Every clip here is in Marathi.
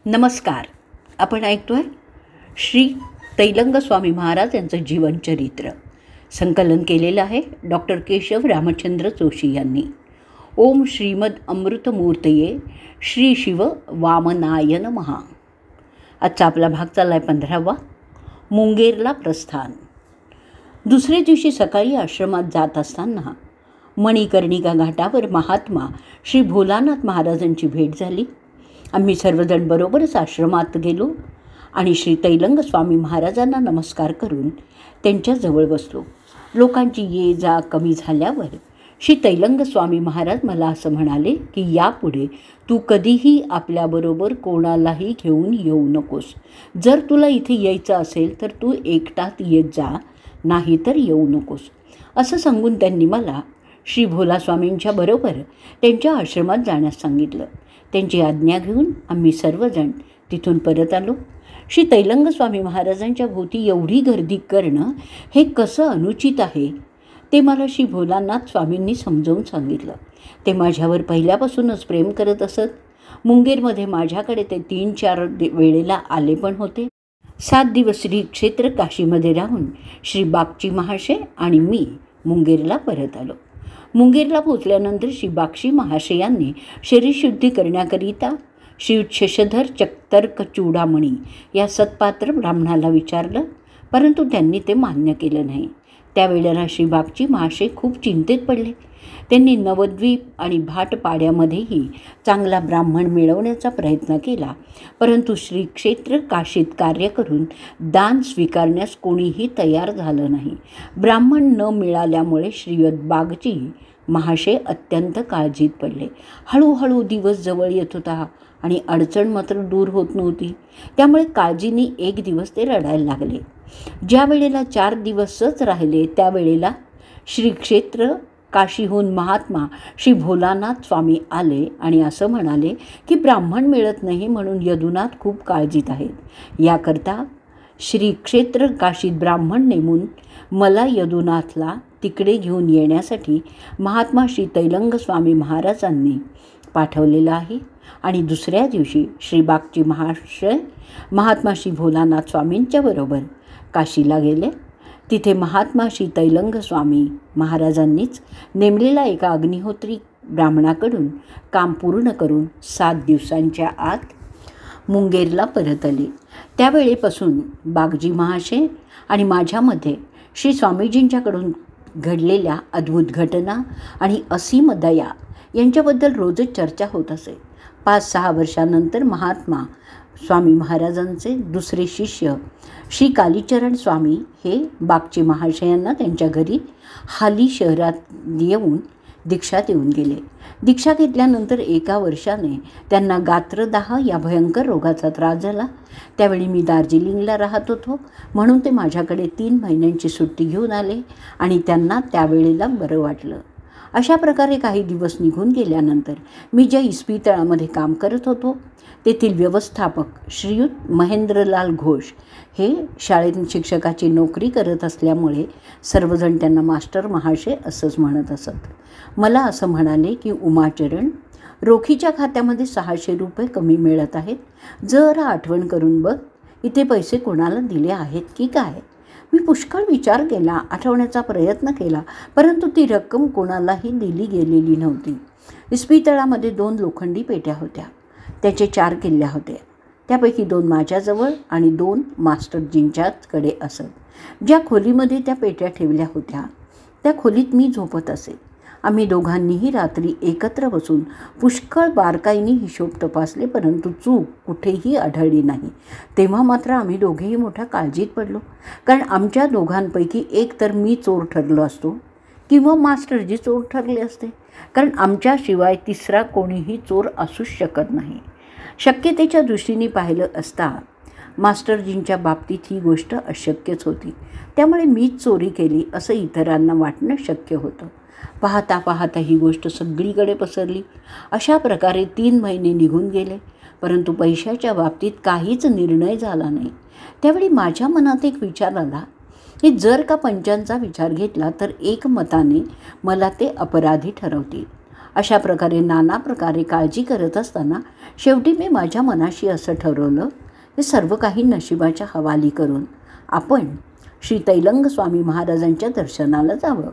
नमस्कार. आपण ऐकतोय श्री तैलंग स्वामी महाराज यांचं जीवनचरित्र. संकलन केलेलं आहे डॉक्टर केशव रामचंद्र जोशी यांनी. ओम श्रीमद अमृतमूर्तये श्री शिव वामनाय नमः. आजचा आपला भाग चालला आहे 15वा. मुंगेरला प्रस्थान. दुसऱ्या दिवशी सकाळी आश्रमात जात असताना मणिकर्णिका घाटावर महात्मा श्री भोलानाथ महाराजांची भेट झाली. आम्ही सर्वजण बरोबरच आश्रमात गेलो आणि श्री तैलंग स्वामी महाराजांना नमस्कार करून त्यांच्याजवळ बसलो. लोकांची ये जा कमी झाल्यावर श्री तैलंग स्वामी महाराज मला असं म्हणाले की यापुढे तू कधीही आपल्याबरोबर कोणालाही घेऊन येऊ नकोस. जर तुला इथे यायचं असेल तर तू एकटात येत जा, नाही तर येऊ नकोस, असं सांगून त्यांनी मला श्री भोला स्वामींच्या बरोबर त्यांच्या आश्रमात जाण्यास सांगितलं. त्यांची आज्ञा घेऊन आम्ही सर्वजण तिथून परत आलो. श्री तैलंग स्वामी महाराजांच्या भोवती एवढी गर्दी करणं हे कसं अनुचित आहे ते मला श्री भोलानाथ स्वामींनी समजावून सांगितलं. ते माझ्यावर पहिल्यापासूनच प्रेम करत असत. मुंगेरमध्ये माझ्याकडे ते 3-4 वेळेला आले पण होते. 7 दिवस श्री क्षेत्र काशीमध्ये राहून श्री बागची महाशय आणि मी मुंगेरला परत आलो. मुंगेरला पोचल्यानंतर श्री बागशी महाशयांनी शरीरशुद्धी करण्याकरिता श्री शशधर चक्तर्क चूडामणी या सत्पात्र ब्राह्मणाला विचारलं, परंतु त्यांनी ते मान्य केलं नाही. त्यावेळेला श्री बागची महाशय खूप चिंतेत पडले. त्यांनी नवद्वीप आणि भाटपाड्यामध्येही चांगला ब्राह्मण मिळवण्याचा प्रयत्न केला, परंतु श्री क्षेत्र काशीत कार्य करून दान स्वीकारण्यास कोणीही तयार झालं नाही. ब्राह्मण न मिळाल्यामुळे श्रीयुत बागची महाशय अत्यंत काळजीत पडले. हळूहळू दिवस जवळ येत होता आणि अडचण मात्र दूर होत नव्हती. त्यामुळे काळजीने एक दिवस ते रडायला लागले. ज्या वेळेला 4 दिवसच राहिले त्यावेळेला श्री क्षेत्र काशीहून महात्मा श्री भोलानाथ स्वामी आले आणि असं म्हणाले की ब्राह्मण मिळत नाही म्हणून यदुनाथ खूप काळजीत आहेत. याकरता श्री क्षेत्र काशीत ब्राह्मण नेमून मला यदुनाथला तिकडे घेऊन येण्यासाठी महात्मा श्री तैलंग स्वामी महाराजांनी पाठवलेलं आहे. आणि दुसऱ्या दिवशी श्री बागची महाशय महात्मा श्री भोलानाथ स्वामींच्या बरोबर काशीला गेले. तिथे महात्मा श्री तैलंग स्वामी महाराजांनीच नेमलेला एका अग्निहोत्री ब्राह्मणाकडून काम पूर्ण करून 7 दिवसांच्या आत मुंगेरला परत आले. त्यावेळेपासून बागजी महाशय आणि माझ्यामध्ये श्री स्वामीजींच्याकडून घडलेल्या अद्भुत घटना आणि असीम दया यांच्याबद्दल रोजच चर्चा होत असे. 5-6 वर्षानंतर महात्मा स्वामी महाराजांचे दुसरे शिष्य श्री कालीचरण स्वामी हे बागची महाशयांना त्यांच्या घरी हाली शहरात येऊन दीक्षा देऊन गेले. दीक्षा घेतल्यानंतर 1 वर्षाने त्यांना गात्रदाह या भयंकर रोगाचा त्रास झाला. त्यावेळी मी दार्जिलिंगला राहत होतो म्हणून ते माझ्याकडे 3 महिन्यांची सुट्टी घेऊन आले आणि त्यांना त्यावेळेला बरं वाटलं. अशा प्रकारे काही दिवस निघून गेल्यानंतर मी ज्या इस्पितळामध्ये काम करत होतो तेथील व्यवस्थापक श्रीयुत महेंद्रलाल घोष हे शाळेत शिक्षकाची नोकरी करत असल्यामुळे सर्वजण त्यांना मास्टर महाशय असंच म्हणत असत. मला असं म्हणाले की उमाचरण, रोखीच्या खात्यामध्ये 600 रुपये कमी मिळत आहेत. जरा आठवण करून बघ, इथे पैसे कोणाला दिले आहेत की काय. मी पुष्कळ विचार केला, आठवण्याचा प्रयत्न केला, परंतु ती रक्कम कोणालाही दिली गेलेली नव्हती. इस्पितळामध्ये 2 लोखंडी पेट्या होत्या. त्याचे 4 किल्ल्या होत्या. त्यापैकी 2 माझ्याजवळ आणि 2 मास्टरजींच्याकडे असत. ज्या खोलीमध्ये त्या पेट्या ठेवल्या होत्या त्या खोलीत मी झोपत असे. आम्ही दोघांनीही रात्री एकत्र बसून पुष्कळ बारकाईने हिशोब तपासले, परंतु चूक कुठेही आढळली नाही. तेव्हा मात्र आम्ही दोघेही मोठ्या काळजीत पडलो, कारण आमच्या दोघांपैकी एक तर मी चोर ठरलो असतो किंवा मास्टरजी चोर ठरले असते, कारण आमच्याशिवाय तिसरा कोणीही चोर असूच शकत नाही. शक्यतेच्या दृष्टीने पाहिलं असता मास्टरजींच्या बाबतीत ही गोष्ट अशक्यच होती. त्यामुळे मीच चोरी केली असं इतरांना वाटणं शक्य होतं. पाहता पाहता ही गोष्ट सगळीकडे पसरली. अशा प्रकारे 3 महिने निघून गेले, परंतु पैशाच्या बाबतीत काहीच निर्णय झाला नाही. त्यावेळी माझ्या मनात एक विचार आला की जर का पंचांचा विचार घेतला तर एकमताने मला ते अपराधी ठरवतील अशा प्रकारे नाना प्रकारे काळजी करत असताना शेवटी मी माझ्या मनाशी असं ठरवलं, हे सर्व काही नशिबाच्या हवाली करून आपण श्री तैलंग स्वामी महाराजांच्या दर्शनाला जावं.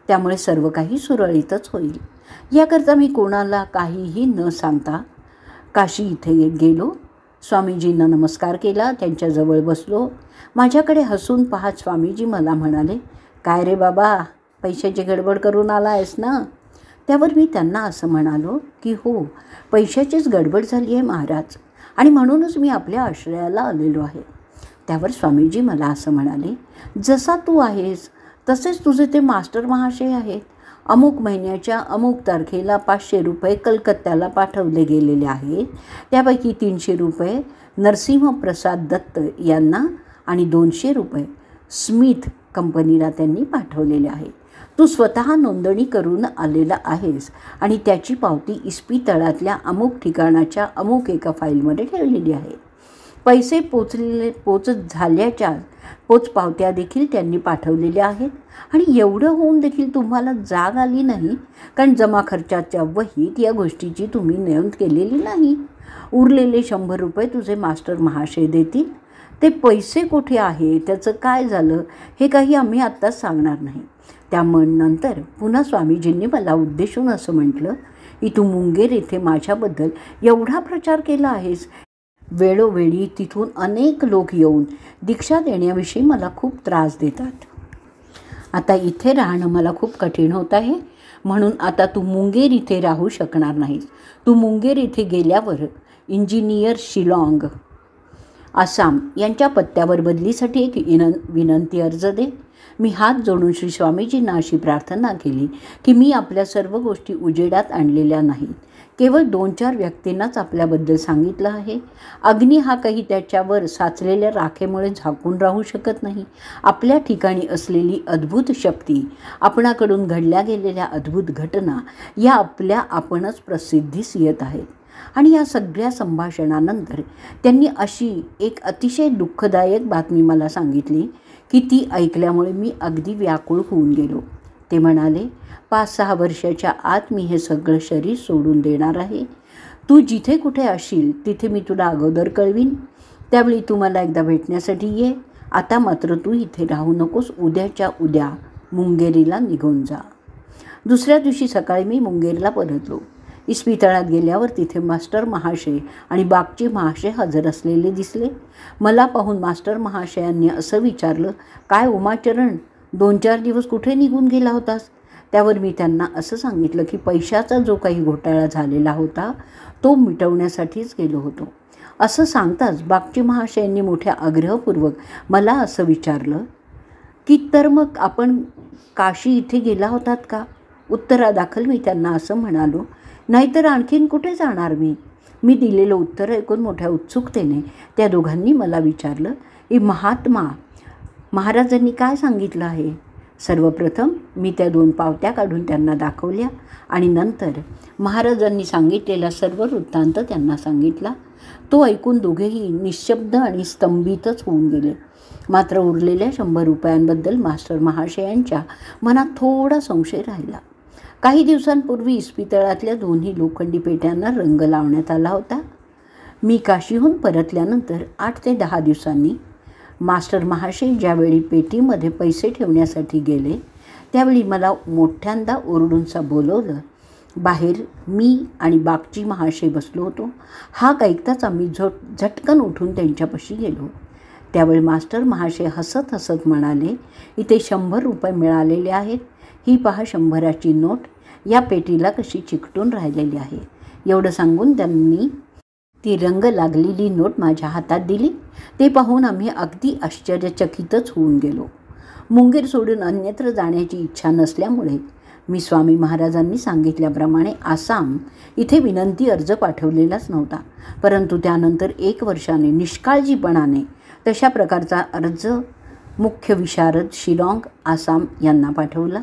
त्यामुळे सर्व काही सुरळीतच होईल. याकरता मी कोणाला काहीही न सांगता काशी इथे गेलो. स्वामीजींना नमस्कार केला, त्यांच्याजवळ बसलो. माझ्याकडे हसून पाहत स्वामीजी मला म्हणाले, काय रे बाबा, पैशाची गडबड करून आला आहेस ना? त्यावर मी त्यांना असं म्हणालो की हो, पैशाचीच गडबड झाली आहे महाराज, आणि म्हणूनच मी आपल्या आश्रयाला आलेलो आहे. त्यावर स्वामीजी मला असं म्हणाले, जसा तू आहेस तसेच तुझे ते मास्टर महाशय आहेत. अमुक महिन्याच्या अमुक तारखेला 500 रुपये कलकत्त्याला पाठवले गेलेले आहेत. त्यापैकी 300 रुपये नरसिंहप्रसाद दत्त यांना आणि 200 रुपये स्मिथ कंपनीला त्यांनी पाठवलेले आहेत. तू स्वतः नोंदणी करून आलेला आहेस आणि त्याची पावती इस्पितळातल्या अमुक ठिकाणाच्या अमुक एका फाईलमध्ये ठेवलेली आहे. पैसे पोचत झाल्याच्या पोचपावत्या देखील त्यांनी पाठवलेल्या आहेत. आणि एवढं होऊन देखील तुम्हाला जाग आली नाही, कारण जमा खर्चाच्या वहीत या गोष्टीची तुम्ही नोंद केलेली नाही. उरलेले 100 रुपये तुझे मास्टर महाशय देतील. ते पैसे कुठे आहे, त्याचं काय झालं, हे काही आम्ही आत्ताच सांगणार नाही. त्यामुळे नंतर पुन्हा स्वामीजींनी मला उद्देशून असं म्हटलं की तू मुंगेर येथे माझ्याबद्दल एवढा प्रचार केला आहेस. वेळोवेळी तिथून अनेक लोक येऊन दीक्षा देण्याविषयी मला खूप त्रास देतात. आता इथे राहणं मला खूप कठीण होत आहे, म्हणून आता तू मुंगेर इथे राहू शकणार नाहीस. तू मुंगेर इथे गेल्यावर इंजिनियर शिलाँग आसाम यांच्या पत्त्यावर बदलीसाठी एक विनंती अर्ज दे. मी हात जोडून श्री स्वामीजींना अशी प्रार्थना केली की मी आपल्या सर्व गोष्टी उजेडात आणलेल्या नाहीत. केवळ 2-4 व्यक्तींनाच आपल्याबद्दल सांगितलं आहे. अग्नी हा काही त्याच्यावर साचलेल्या राखेमुळे झाकून राहू शकत नाही. आपल्या ठिकाणी असलेली अद्भुत शक्ती, आपणाकडून घडल्या गेलेल्या अद्भुत घटना या आपणच प्रसिद्धीस येत आहेत. आणि या सगळ्या संभाषणानंतर त्यांनी अशी एक अतिशय दुःखदायक बातमी मला सांगितली की ती ऐकल्यामुळे मी अगदी व्याकुळ होऊन गेलो. ते म्हणाले, 5-6 वर्षाच्या आत मी हे सगळं शरीर सोडून देणार आहे. तू जिथे कुठे असशील तिथे मी तुला अगोदर कळवीन. त्यावेळी तू मला एकदा भेटण्यासाठी ये. आता मात्र तू इथे राहू नकोस. उद्याच्या उद्या मुंगेरीला निघून जा. दुसऱ्या दिवशी सकाळी मी मुंगेरला परतलो. इस्पितळात गेल्यावर तिथे मास्टर महाशय आणि बागची महाशय हजर असलेले दिसले. मला पाहून मास्टर महाशयांनी असं विचारलं, काय उमाचरण, 2-4 दिवस कुठे निघून गेला होतास? त्यावर मी त्यांना असं सांगितलं की पैशाचा जो काही घोटाळा झालेला होता तो मिटवण्यासाठीच गेलो होतो. असं सांगताच बागची महाशयांनी मोठ्या आग्रहपूर्वक मला असं विचारलं की तर मग आपण काशी इथे गेला होतात का? उत्तरादाखल मी त्यांना असं म्हणालो, नाहीतर आणखीन कुठे जाणार मी. मी दिलेलं उत्तर ऐकून मोठ्या उत्सुकतेने त्या दोघांनी मला विचारलं की महात्मा महाराजांनी काय सांगितलं आहे? सर्वप्रथम मी त्या 2 पावत्या काढून त्यांना दाखवल्या आणि नंतर महाराजांनी सांगितलेला सर्व वृत्तांत त्यांना सांगितला. तो ऐकून दोघेही निशब्द आणि स्तंभितच होऊन गेले. मात्र उरलेल्या 100 रुपयांबद्दल मास्टर महाशयांच्या मनात थोडा संशय राहिला. काही दिवसांपूर्वी इस्पितळातल्या 2 लोखंडी पेट्यांना रंग लावण्यात आला होता. मी काशीहून परतल्यानंतर 8 ते 10 दिवसांनी मास्टर महाशय ज्यावेळी पेटीमध्ये पैसे ठेवण्यासाठी गेले त्यावेळी मला मोठ्यांदा ओरडूनसा बोलवलं. बाहेर मी आणि बागची महाशय बसलो होतो. हाक ऐकताच आम्ही झटकन उठून त्यांच्यापाशी गेलो. त्यावेळी मास्टर महाशय हसत हसत म्हणाले, इथे 100 रुपये मिळालेले आहेत. ही पहा 100ची नोट या पेटीला कशी चिकटून राहिलेली आहे. एवढं सांगून त्यांनी ती रंग लागलेली नोट माझ्या हातात दिली. ते पाहून आम्ही अगदी आश्चर्यचकितच होऊन गेलो. मुंगेर सोडून अन्यत्र जाण्याची इच्छा नसल्यामुळे मी स्वामी महाराजांनी सांगितल्याप्रमाणे आसाम इथे विनंती अर्ज पाठवलेलाच नव्हता. परंतु त्यानंतर 1 वर्षाने निष्काळजीपणाने तशा प्रकारचा अर्ज मुख्य विशारद शिलाँग आसाम यांना पाठवला.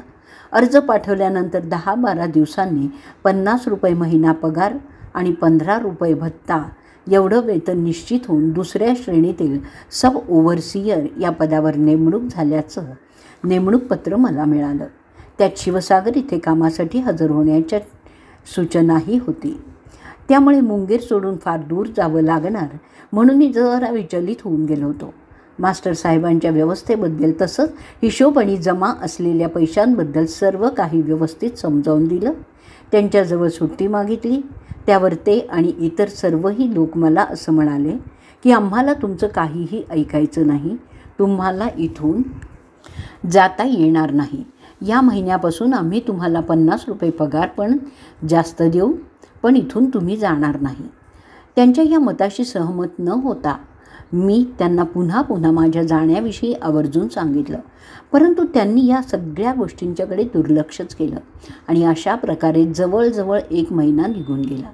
अर्ज पाठवल्यानंतर 10-12 दिवसांनी 50 रुपये महिना पगार आणि 15 रुपये भत्ता एवढं वेतन निश्चित होऊन दुसऱ्या श्रेणीतील सब ओव्हरसियर या पदावर नेमणूक झाल्याचं नेमणूक पत्र मला मिळालं. त्यात शिवसागर इथे कामासाठी हजर होण्याच्या सूचनाही होती. त्यामुळे मुंगेर सोडून फार दूर जावं लागणार म्हणून मी जरा विचलित होऊन गेलो होतो. मास्टर साहेबांच्या व्यवस्थेबद्दल तसंच हिशोब आणि जमा असलेल्या पैशांबद्दल सर्व काही व्यवस्थित समजावून दिलं. त्यांच्याजवळ सुट्टी मागितली. त्यावर ते आणि इतर सर्वही लोक मला असं म्हणाले की आम्हाला तुमचं काहीही ऐकायचं नाही, तुम्हाला इथून जाता येणार नाही. या महिन्यापासून आम्ही तुम्हाला 50 रुपये पगार पण जास्त देऊ, पण इथून तुम्ही जाणार नाही. त्यांच्या या मताशी सहमत न होता मी त्यांना पुन्हा पुन्हा माझ्या जाण्याविषयी आवर्जून सांगितलं, परंतु त्यांनी या सगळ्या गोष्टींच्याकडे दुर्लक्षच केलं आणि अशा प्रकारे जवळजवळ 1 महिना निघून गेला.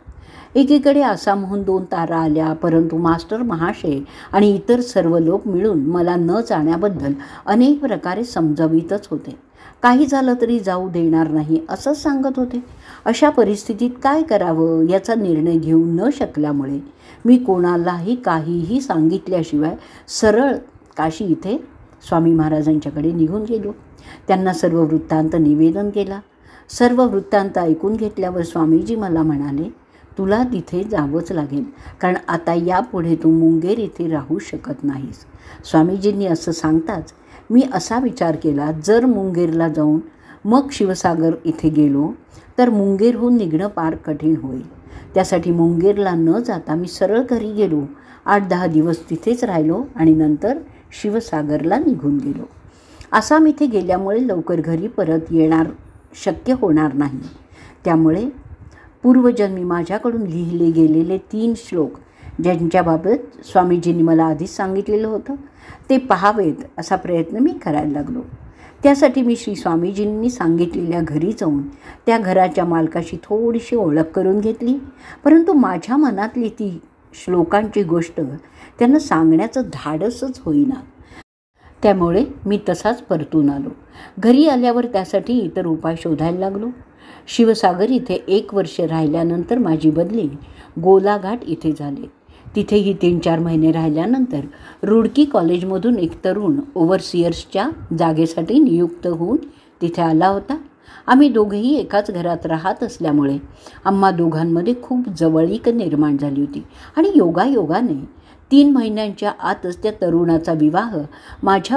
एकीकडे आसामहून 2 तारा आल्या, परंतु मास्टर महाशय आणि इतर सर्व लोक मिळून मला न जाण्याबद्दल अनेक प्रकारे समजावितच होते. काही झालं तरी जाऊ देणार नाही असंच सांगत होते. अशा परिस्थितीत काय करावं याचा निर्णय घेऊ न शकल्यामुळे मी कोणालाही काहीही सांगितल्याशिवाय सरळ काशी इथे स्वामी महाराजांच्याकडे निघून गेलो. त्यांना सर्व वृत्तांत निवेदन केला. सर्व वृत्तांत ऐकून घेतल्यावर स्वामीजी मला म्हणाले, तुला तिथे जावंच लागेल, कारण आता यापुढे तू मुंगेर इथे राहू शकत नाहीस. स्वामीजींनी असं सांगताच मी असा विचार केला, जर मुंगेरला जाऊन मग शिवसागर इथे गेलो तर मुंगेरहून निघणं फार कठीण होईल. त्यासाठी मुंगेरला न जाता मी सरळ घरी गेलो. 8-10 दिवस तिथेच राहिलो आणि नंतर शिवसागरला निघून गेलो. आसाम इथे गेल्यामुळे लवकर घरी परत येणार शक्य होणार नाही. त्यामुळे पूर्वजन्मी माझ्याकडून लिहिले गेलेले 3 श्लोक ज्यांच्याबाबत स्वामीजींनी मला आधीच सांगितलेलं होतं ते पाहावेत असा प्रयत्न मी करायला लागलो. त्यासाठी मी श्री स्वामीजींनी सांगितलेल्या घरी जाऊन त्या घराच्या मालकाशी थोडीशी ओळख करून घेतली, परंतु माझ्या मनातली ती श्लोकांची गोष्ट त्यांना सांगण्याचं धाडसच होईना. त्यामुळे मी तसाच परतून आलो. घरी आल्यावर त्यासाठी इतर उपाय शोधायला लागलो. शिवसागर इथे 1 वर्ष राहिल्यानंतर माझी बदली गोलाघाट इथे झाली. तिथेही 3-4 महिने राहिल्यानंतर रुडकी कॉलेजमधून एक तरुण ओव्हरसियर्सच्या जागेसाठी नियुक्त होऊन तिथे आला होता. आम्ही दोघेही एकाच घरात राहत असल्यामुळे आम्हा दोघांमध्ये खूप जवळीक निर्माण झाली होती आणि योगायोगाने 3 महिन्यांच्या आतच त्या तरुणाचा विवाह माझ्या